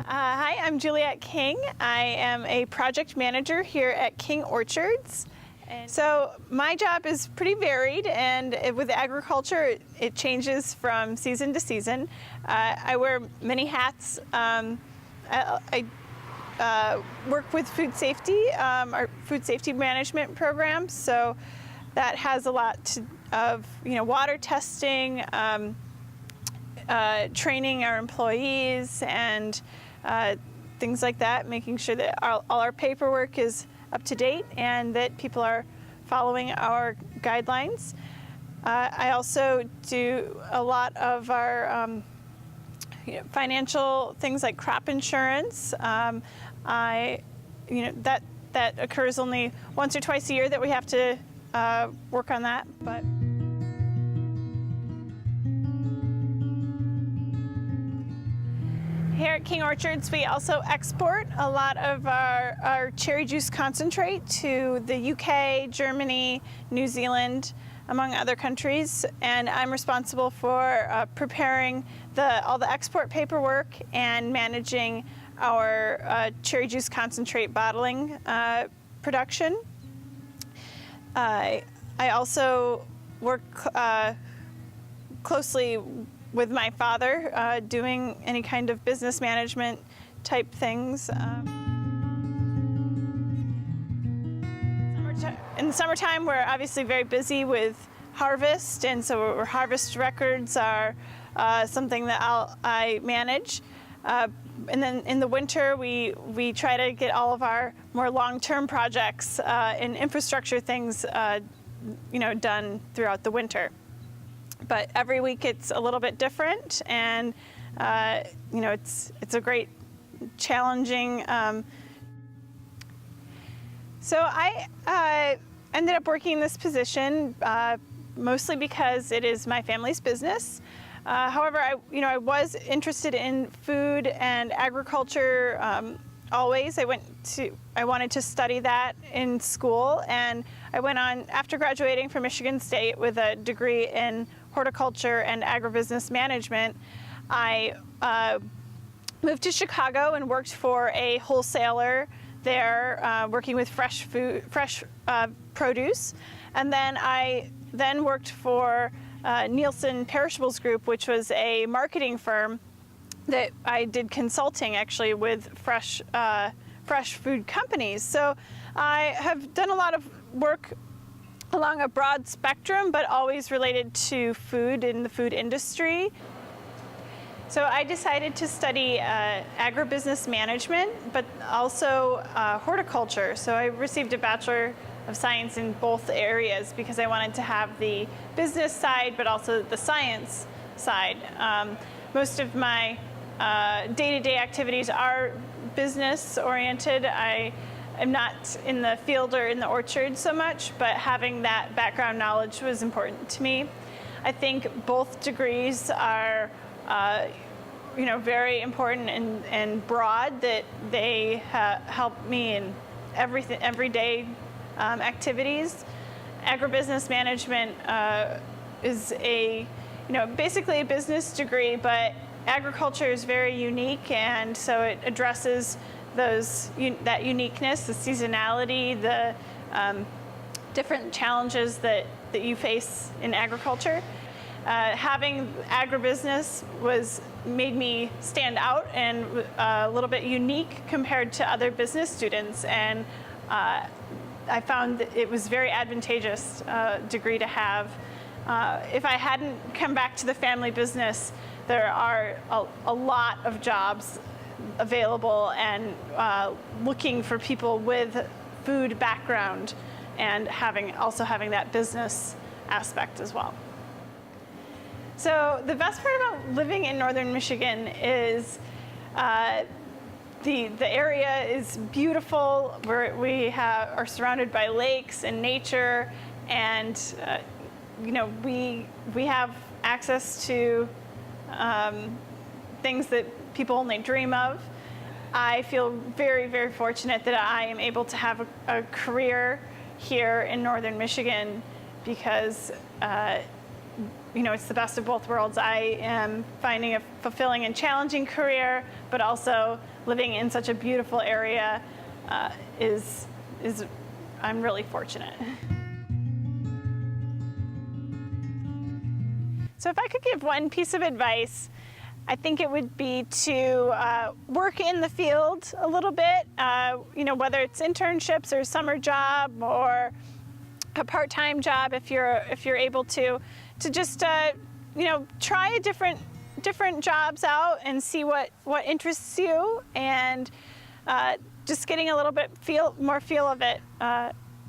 Hi, I'm Juliette King. I am a project manager here at King Orchards. And so my job is pretty varied, and with agriculture, it changes from season to season. I wear many hats. I work with food safety, our food safety management programs. So that has a lot of water testing, training our employees, and things like that, making sure that all our paperwork is up to date and that people are following our guidelines. I also do a lot of our financial things like crop insurance. That occurs only once or twice a year that we have to work on that. But here at King Orchards, we also export a lot of our cherry juice concentrate to the UK, Germany, New Zealand, among other countries. And I'm responsible for preparing all the export paperwork and managing our cherry juice concentrate bottling production. I also work closely with my father, doing any kind of business management type things. In the summertime, we're obviously very busy with harvest, and so our harvest records are something that I manage. And then in the winter, we try to get all of our more long-term projects and infrastructure things done throughout the winter. But every week it's a little bit different, and it's a great challenging. So I ended up working in this position mostly because it is my family's business. However, I was interested in food and agriculture always. I wanted to study that in school, and I went on after graduating from Michigan State with a degree in horticulture and agribusiness management. I moved to Chicago and worked for a wholesaler there, working with fresh produce, and then I worked for Nielsen Perishables Group, which was a marketing firm that I did consulting actually with fresh food companies. So I have done a lot of work along a broad spectrum, but always related to food in the food industry. So I decided to study agribusiness management, but also horticulture. So I received a Bachelor of Science in both areas because I wanted to have the business side, but also the science side. Most of my day-to-day activities are business oriented. I am not in the field or in the orchard so much, but having that background knowledge was important to me. I think both degrees are very important and broad, that they help me in everyday activities. Agribusiness management is basically a business degree, but agriculture is very unique, and so it addresses that uniqueness, the seasonality, the different challenges that you face in agriculture. Having agribusiness made me stand out and a little bit unique compared to other business students, and I found that it was very advantageous degree to have. If I hadn't come back to the family business, there are a lot of jobs available and looking for people with food background, and also having that business aspect as well. So the best part about living in northern Michigan is the area is beautiful. We are surrounded by lakes and nature, and we have access to things that people only dream of. I feel very, very fortunate that I am able to have a career here in northern Michigan because it's the best of both worlds. I am finding a fulfilling and challenging career, but also living in such a beautiful area I'm really fortunate. So if I could give one piece of advice, I think it would be to work in the field a little bit, whether it's internships or a summer job or a part-time job if you're able to just try different jobs out and see what interests you, and just getting a little bit more feel of it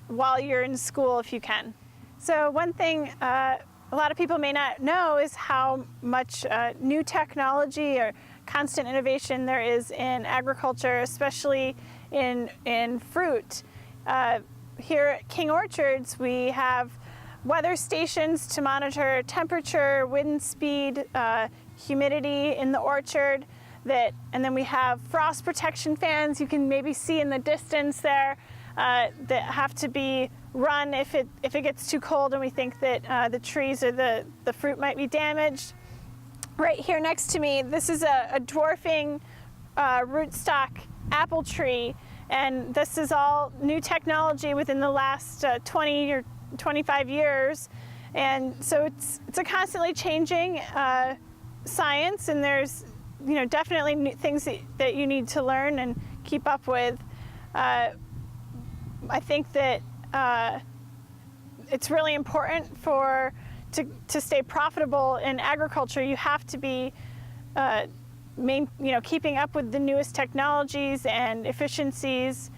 while you're in school if you can. So one thing a lot of people may not know is how much new technology or constant innovation there is in agriculture, especially in fruit. Here at King Orchards, we have weather stations to monitor temperature, wind speed, humidity in the orchard. And then we have frost protection fans you can maybe see in the distance there that have to be run if it gets too cold and we think that the trees or the fruit might be damaged. Right here next to me, this is a dwarfing rootstock apple tree, and this is all new technology within the last 20 or 25 years. And so it's a constantly changing science, and there's definitely new things that you need to learn and keep up with. I think that it's really important to stay profitable in agriculture. You have to be keeping up with the newest technologies and efficiencies